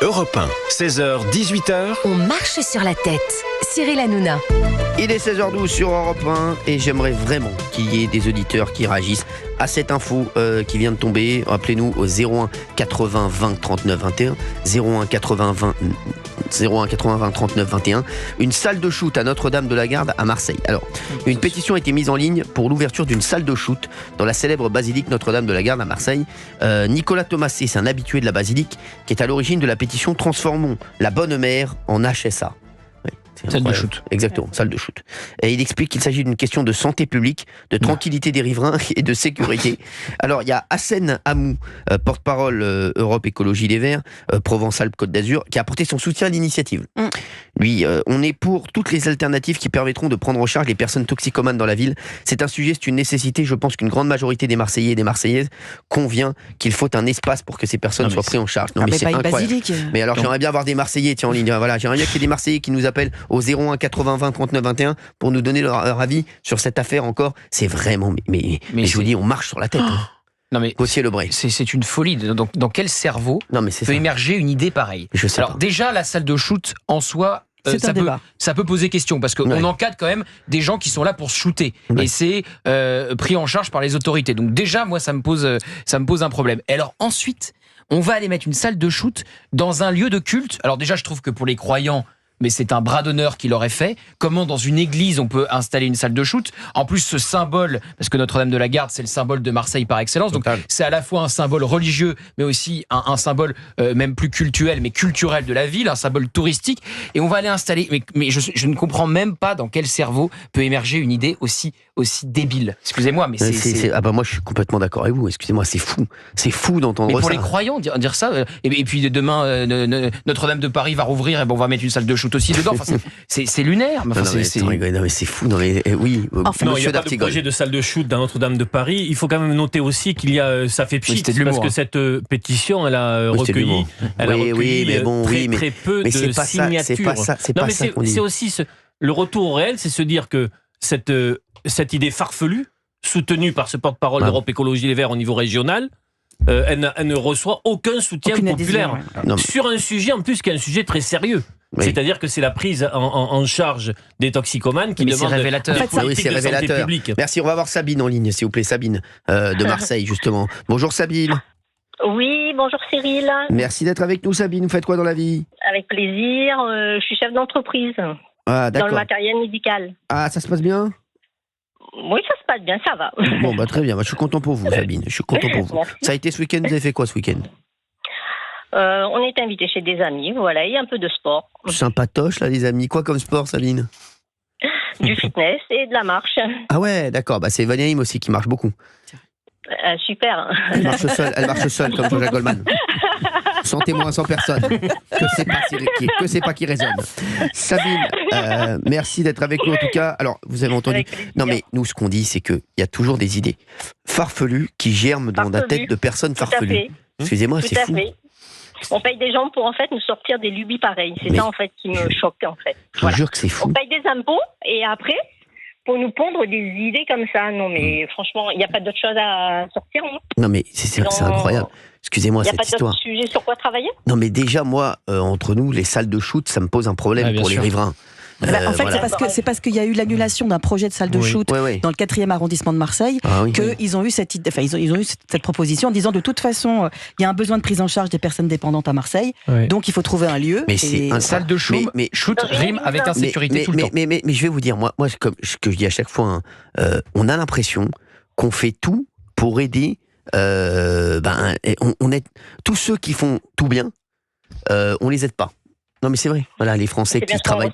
Europe 1, 16h-18h. On marche sur la tête. Cyril Hanouna. Il est 16h12 sur Europe 1 et j'aimerais vraiment qu'il y ait des auditeurs qui réagissent à cette info qui vient de tomber. Appelez-nous au 01 80 20 39 21. 01 80 20 39 21. Une salle de shoot à Notre-Dame-de-la-Garde à Marseille. Alors, une pétition a été mise en ligne pour l'ouverture d'une salle de shoot dans la célèbre basilique Notre-Dame-de-la-Garde à Marseille. Nicolas Thomasé, c'est un habitué de la basilique qui est à l'origine de la pétition Transformons la bonne mère en HSA. Salle de shoot. Exactement, salle de shoot. Et il explique qu'il s'agit d'une question de santé publique, de tranquillité des riverains et de sécurité. Alors, il y a Hassen Hamou, porte-parole Europe Écologie Les Verts, Provence-Alpes-Côte d'Azur, qui a apporté son soutien à l'initiative. Lui, on est pour toutes les alternatives qui permettront de prendre en charge les personnes toxicomanes dans la ville. C'est un sujet, c'est une nécessité. Je pense qu'une grande majorité des Marseillais et des Marseillaises convient qu'il faut un espace pour que ces personnes soient prises en charge. Non, mais c'est incroyable. Mais alors, j'aimerais bien avoir des Marseillais, tiens, en ligne. Voilà, j'aimerais bien qu'il y ait des Marseillais qui nous appellent au 01 80 20 39 21 pour nous donner leur avis sur cette affaire encore. C'est vraiment... Mais je vous dis, on marche sur la tête. Non mais Gauthier Lebray. C'est une folie. Donc, dans quel cerveau peut émerger une idée pareille? Je sais Alors pas. déjà, la salle de shoot en soi... ça peut poser question parce qu'on encadre quand même des gens qui sont là pour se shooter et c'est pris en charge par les autorités. Donc déjà, moi, ça me pose un problème. Et alors ensuite, on va aller mettre une salle de shoot dans un lieu de culte. Alors déjà, je trouve que pour les croyants, mais c'est un bras d'honneur qu'il aurait fait. Comment dans une église on peut installer une salle de shoot? En plus, ce symbole, parce que Notre-Dame-de-la-Garde, c'est le symbole de Marseille par excellence, donc c'est à la fois un symbole religieux, mais aussi un symbole même plus cultuel, mais culturel de la ville, un symbole touristique. Et on va aller installer. Mais je ne comprends même pas dans quel cerveau peut émerger une idée aussi débile. Excusez-moi, mais c'est... Ah bah moi, je suis complètement d'accord avec vous. Excusez-moi, c'est fou d'entendre ça. Mais pour les croyants, dire ça. Et puis demain, Notre-Dame de Paris va rouvrir, et bon, on va mettre une salle de shoot aussi dedans. Enfin, c'est lunaire. Enfin, non mais c'est fou. Non mais oui. Enfin, non, il n'y a pas de projet de salle de shoot dans Notre-Dame de Paris. Il faut quand même noter aussi qu'il y a, ça fait pchit, parce que cette pétition, elle a recueilli très peu de signatures. C'est aussi le retour au réel, c'est se dire que cette idée farfelue, soutenue par ce porte-parole d'Europe Écologie Les Verts au niveau régional, elle ne reçoit aucun soutien populaire sur un sujet en plus qui est un sujet très sérieux. C'est-à-dire que c'est la prise en charge des toxicomanes qui demande c'est révélateur. C'est révélateur. Merci, on va voir Sabine en ligne, s'il vous plaît. Sabine de Marseille, justement. Bonjour Sabine. Oui, bonjour Cyril. Merci d'être avec nous Sabine. Vous faites quoi dans la vie? Avec plaisir. Je suis chef d'entreprise dans le matériel médical. Ah, ça se passe bien? Oui, ça se passe bien, ça va. Bon, bah très bien. Bah, je suis content pour vous, Sabine. Je suis content pour vous. Merci. Ça a été ce week-end. Vous avez fait quoi ce week-end? On est invité chez des amis, voilà, et un peu de sport. Sympatoche, là, les amis. Quoi comme sport, Sabine? Du fitness et de la marche. Ah ouais, d'accord. Bah, c'est Vanyaim aussi qui marche beaucoup. Super. Elle marche seule, comme Jean-Jacques Goldman. Sans témoin, sans personne. Que c'est pas qui résonne. Sabine, merci d'être avec nous en tout cas. Alors, vous avez entendu. Non, mais nous, ce qu'on dit, c'est qu'il y a toujours des idées farfelues qui germent dans la tête de personnes farfelues. Excusez-moi, c'est fou. On paye des gens pour en fait nous sortir des lubies pareilles. C'est ça en fait qui me choque en fait. Je vous jure que c'est fou. On paye des impôts et après pour nous pondre des idées comme ça. Non mais franchement, il n'y a pas d'autre chose à sortir. Non mais c'est incroyable. Excusez-moi cette histoire. Il n'y a pas d'autre sujet sur quoi travailler? Non mais déjà moi, entre nous, les salles de shoot, ça me pose un problème pour les riverains. En fait, c'est parce qu'il y a eu l'annulation d'un projet de salle de shoot dans le 4e arrondissement de Marseille qu'ils ont eu cette idée, ils ont eu cette proposition en disant de toute façon, il y a un besoin de prise en charge des personnes dépendantes à Marseille, donc il faut trouver un lieu. Mais c'est une salle de shoot, mais shoot rime avec insécurité tout le temps. Mais je vais vous dire, moi comme ce que je dis à chaque fois, on a l'impression qu'on fait tout pour aider. On aide tous ceux qui font tout bien, on les aide pas. Non mais c'est vrai, voilà, les Français qui travaillent.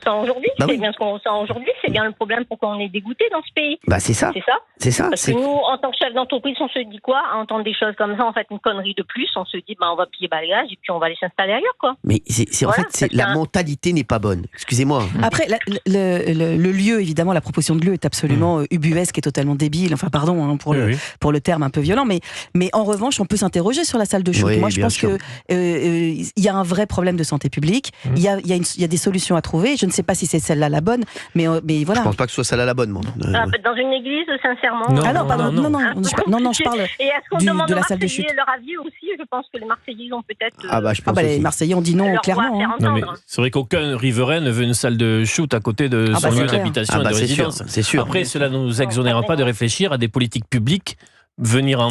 C'est bien ce qu'on ressent aujourd'hui, c'est bien le problème pourquoi on est dégoûté dans ce pays. Bah c'est ça. Parce que nous, en tant que chef d'entreprise, on se dit quoi? À entendre des choses comme ça, en fait, une connerie de plus, on se dit, on va piller balayage et puis on va aller s'installer ailleurs, quoi. Mais en fait, la mentalité n'est pas bonne. Excusez-moi. Après, le lieu, évidemment, la proposition de lieu est absolument ubuesque et totalement débile. Enfin, pardon pour le terme un peu violent, mais en revanche, on peut s'interroger sur la salle de shoot. Moi, je pense que il y a un vrai problème de santé publique. Il y a des solutions à trouver. Je ne sais pas si c'est celle-là la bonne, mais voilà. Je pense pas que ce soit celle-là la bonne, moi. Dans une église, sincèrement. Non, pardon, non, je parle et est-ce qu'on demande de la salle de chute. Leur avis aussi? Je pense que les Marseillais ont peut-être. Je pense les Marseillais ont dit non clairement. Non, mais c'est vrai qu'aucun riverain ne veut une salle de shoot à côté de son lieu d'habitation et de résidence. C'est sûr. Après, cela ne nous exonère pas de réfléchir à des politiques publiques qui viennent en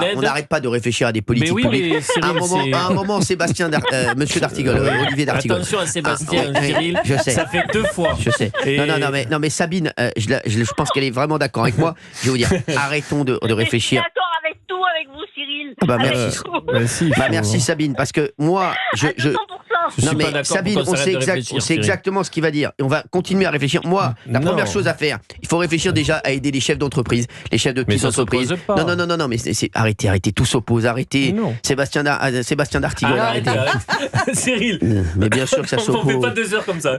aide. On n'arrête pas de réfléchir à des politiques publiques. Cyril, à un moment, Sébastien, Monsieur D'Artigol, Olivier D'Artigol. Attention à Sébastien, Cyril, je sais. Ça fait 2 fois. Je sais. Non, mais Sabine, je pense qu'elle est vraiment d'accord avec moi. Je vais vous dire, arrêtons de réfléchir. Je suis d'accord avec tout avec vous, Cyril. Merci. Merci Sabine, parce que moi, non mais Sabine, on sait exactement ce qu'il va dire. Et on va continuer à réfléchir. Moi, la première chose à faire, il faut réfléchir déjà à aider les chefs d'entreprise, les chefs de petites entreprises. Non, mais arrêtez, tout s'oppose, arrêtez. Sébastien D'Artigol, arrêtez. Cyril. Mais bien sûr que ça s'oppose. On fait pas 2 heures comme ça.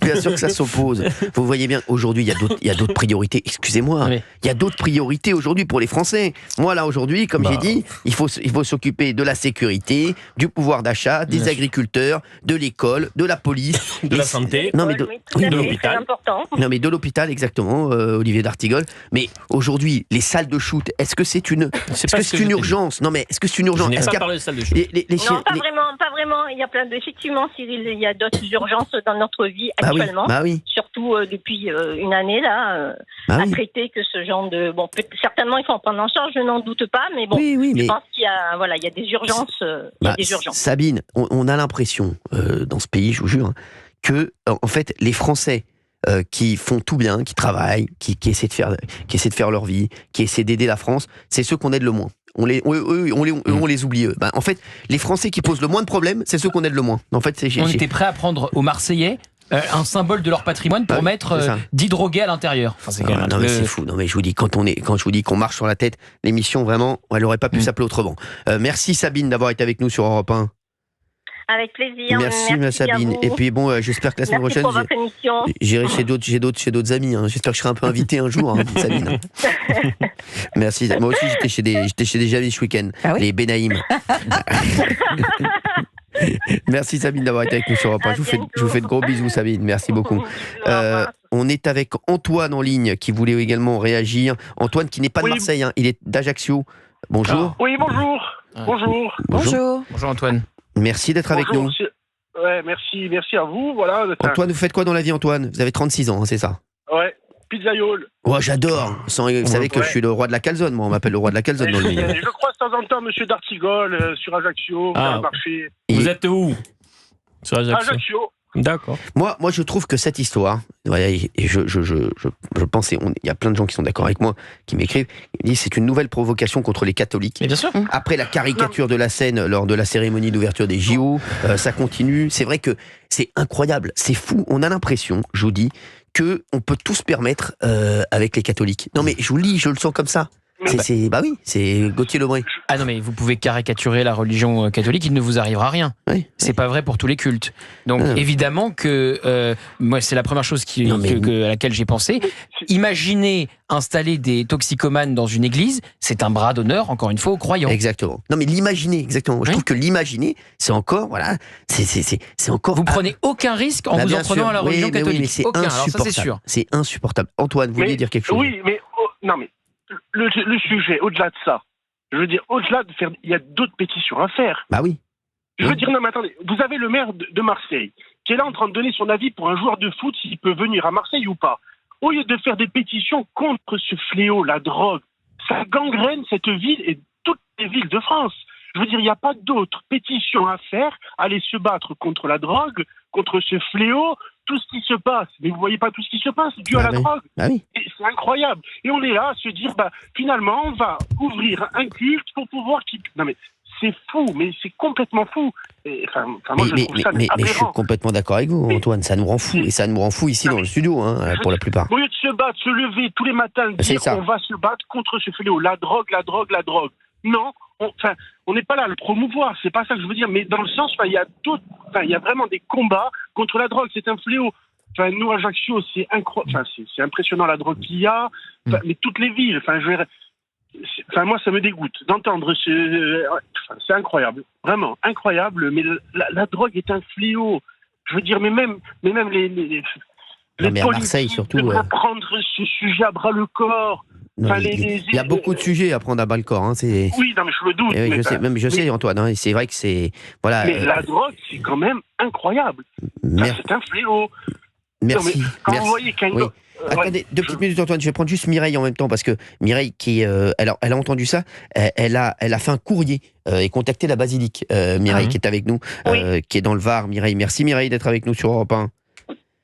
Bien sûr que ça s'oppose. Vous voyez bien, aujourd'hui, il y a d'autres priorités. Excusez-moi, il y a d'autres priorités aujourd'hui pour les Français. Moi, là, aujourd'hui, comme j'ai dit, il faut s'occuper de la sécurité, du pouvoir d'achat, des agriculteurs, de l'école, de la police, de la santé, de l'hôpital. Non, mais de l'hôpital, exactement, Olivier D'Artigol. Mais aujourd'hui, les salles de shoot, est-ce que c'est une urgence? Non, mais est-ce que c'est une urgence? Je n'ai pas parlé de salles de shoot. Non, pas vraiment. Il y a effectivement, Cyril, il y a d'autres urgences dans notre vie actuellement. Surtout depuis une année là, à traiter que ce genre de. Bon, certainement, il faut en prendre en charge, je n'en doute pas, mais bon, je pense qu'il y a des urgences. Sabine, on a l'impression dans ce pays, je vous jure, que en fait, les Français qui font tout bien, qui travaillent, qui essaient de faire leur vie, qui essaient d'aider la France, c'est ceux qu'on aide le moins. On les oublie eux. En fait, les Français qui posent le moins de problèmes, c'est ceux qu'on aide le moins. En fait, on était prêt à prendre aux Marseillais un symbole de leur patrimoine pour mettre 10 drogués à l'intérieur. Mais c'est fou. Non mais je vous dis, quand je vous dis qu'on marche sur la tête, l'émission vraiment, elle aurait pas pu s'appeler autrement. Merci Sabine d'avoir été avec nous sur Europe 1. Avec plaisir. Merci Sabine. Et puis bon, j'espère que la semaine prochaine, j'irai chez d'autres amis. J'espère que je serai un peu invité un jour, Sabine. Merci. Moi aussi, j'étais chez des amis ce week-end, les Benaïm. Merci Sabine d'avoir été avec nous sur Europe 1. Je vous fais de gros bisous Sabine. Merci beaucoup. On est avec Antoine en ligne qui voulait également réagir. Antoine qui n'est pas de Marseille, il est d'Ajaccio. Bonjour. Oui, bonjour. Bonjour Antoine. Merci d'être avec nous. Ouais, merci à vous. Voilà. Antoine, vous faites quoi dans la vie, Antoine? Vous avez 36 ans, c'est ça? Ouais, pizzaïole. Ouais, j'adore. Vous savez que je suis le roi de la calzone, moi. On m'appelle le roi de la calzone dans le milieu. Je croise de temps en temps Monsieur D'Artigol sur Ajaccio, sur le marché. Vous êtes où? Sur Ajaccio. D'accord. Moi, je trouve que cette histoire, et je pense, il y a plein de gens qui sont d'accord avec moi, qui m'écrivent, ils disent c'est une nouvelle provocation contre les catholiques. Mais bien sûr. Après la caricature de la scène lors de la cérémonie d'ouverture des JO, ça continue. C'est vrai que c'est incroyable, c'est fou. On a l'impression, je vous dis, que on peut tout se permettre avec les catholiques. Non mais je vous le dis, je le sens comme ça. C'est Gauthier Lebray. Ah non, mais vous pouvez caricaturer la religion catholique, il ne vous arrivera rien. C'est pas vrai pour tous les cultes. Donc évidemment que moi, c'est la première chose à laquelle j'ai pensé. Imaginez installer des toxicomanes dans une église, c'est un bras d'honneur, encore une fois, aux croyants. Exactement. Non mais l'imaginer, exactement. Je trouve que l'imaginer, c'est encore, c'est encore. Vous prenez aucun risque en vous en prenant à la religion catholique. Mais c'est insupportable. Alors ça, c'est sûr. C'est insupportable. Antoine, vous vouliez dire quelque chose? Oui, mais non mais. Le sujet, au-delà de ça, je veux dire, au-delà de faire, il y a d'autres pétitions à faire. Bah oui. Je veux dire, non, mais attendez, vous avez le maire de Marseille qui est là en train de donner son avis pour un joueur de foot s'il peut venir à Marseille ou pas. Au lieu de faire des pétitions contre ce fléau, la drogue, ça gangrène cette ville et toutes les villes de France. Je veux dire, il n'y a pas d'autres pétitions à faire, aller se battre contre la drogue, contre ce fléau, tout ce qui se passe. Mais vous voyez pas tout ce qui se passe dû à la drogue. Oui. Et c'est incroyable. Et on est là à se dire, finalement, on va ouvrir un culte pour pouvoir... Non mais c'est fou, mais c'est complètement fou. Et, moi, mais je suis complètement d'accord avec vous, Antoine. Ça nous rend fou. Et ça nous rend fou ici dans le studio, pour la plupart. Au lieu de se battre, se lever tous les matins, dire on va se battre contre ce fléau. La drogue. Non, on n'est pas là à le promouvoir, c'est pas ça que je veux dire, mais dans le sens, il y a vraiment des combats contre la drogue, c'est un fléau. Nous, à Ajaccio, c'est impressionnant la drogue qu'il y a, mais toutes les villes, Enfin, moi, ça me dégoûte d'entendre c'est incroyable, vraiment incroyable. Mais la drogue est un fléau. Je veux dire, mais même les mais à Marseille surtout. devraient prendre ce sujet à bras le corps. Non, il y a beaucoup de sujets à prendre à bas le corps. Oui, non, mais je le doute. Oui, je sais, Antoine. Hein, c'est vrai que c'est voilà. Mais la drogue, c'est quand même incroyable. C'est un fléau. Merci. Non, quand vous voyez qu'un gars... Attendez, 2 petites minutes, Antoine. Je vais prendre juste Mireille en même temps parce que Mireille, elle a entendu ça. Elle a fait un courrier et contacté la basilique. Mireille, qui est avec nous, qui est dans le Var. Mireille, merci Mireille d'être avec nous sur Europe 1.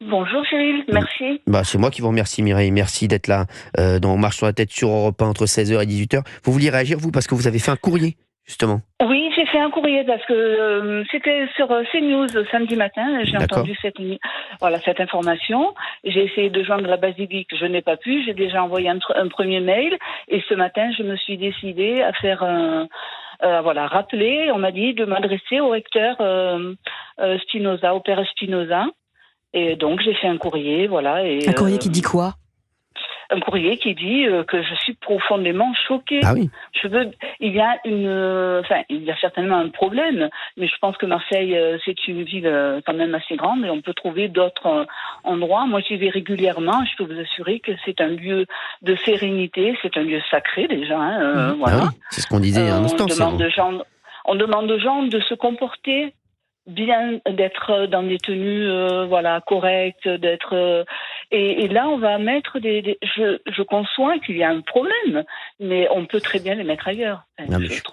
Bonjour Cyril, merci. C'est moi qui vous remercie Mireille. Merci d'être là dans On marche sur la tête sur Europe 1 entre 16h et 18h. Vous vouliez réagir, vous, parce que vous avez fait un courrier, justement. Oui, j'ai fait un courrier parce que c'était sur CNews samedi matin. J'ai entendu cette information. J'ai essayé de joindre la basilique, je n'ai pas pu. J'ai déjà envoyé un premier mail et ce matin, je me suis décidée à faire rappeler. On m'a dit de m'adresser au recteur Spinoza, au père Spinoza. Et donc j'ai fait un courrier, un courrier qui dit quoi ? Un courrier qui dit que je suis profondément choquée. Ah oui. Il y a certainement un problème, mais je pense que Marseille, c'est une ville quand même assez grande et on peut trouver d'autres endroits. Moi, j'y vais régulièrement. Je peux vous assurer que c'est un lieu de sérénité, c'est un lieu sacré déjà. Voilà. Ah oui, c'est ce qu'on disait un instant. On demande aux gens de se comporter bien, d'être dans des tenues correctes, et là on va mettre je conçois qu'il y a un problème, mais on peut très bien les mettre ailleurs.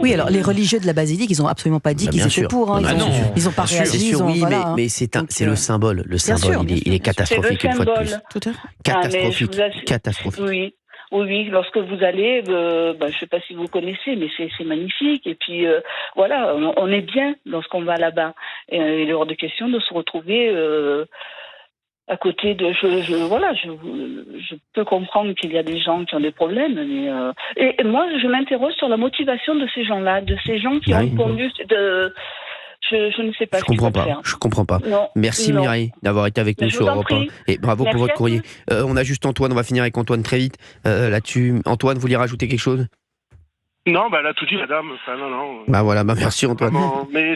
Oui, alors les religieux de la basilique, ils ont absolument pas dit qu'ils étaient pour. Ils ont pas réagi. Mais c'est le symbole. Le symbole, il est catastrophique une fois de plus. Tout à fait. Catastrophique. Oui, lorsque vous allez, je ne sais pas si vous connaissez, mais c'est magnifique. Et puis, on est bien lorsqu'on va là-bas. Et il est hors de question de se retrouver à côté de... Je peux comprendre qu'il y a des gens qui ont des problèmes, mais... Et moi, je m'interroge sur la motivation de ces gens-là, de ces gens qui ont répondu... Je ne sais pas. Je comprends pas. Non, merci Mireille d'avoir été avec nous sur Europe 1. Et bravo pour votre courrier. On a juste Antoine, on va finir avec Antoine très vite là-dessus. Antoine, vous voulez rajouter quelque chose ? Non, elle a tout dit, la dame. Enfin, non. Voilà, merci Antoine. Mais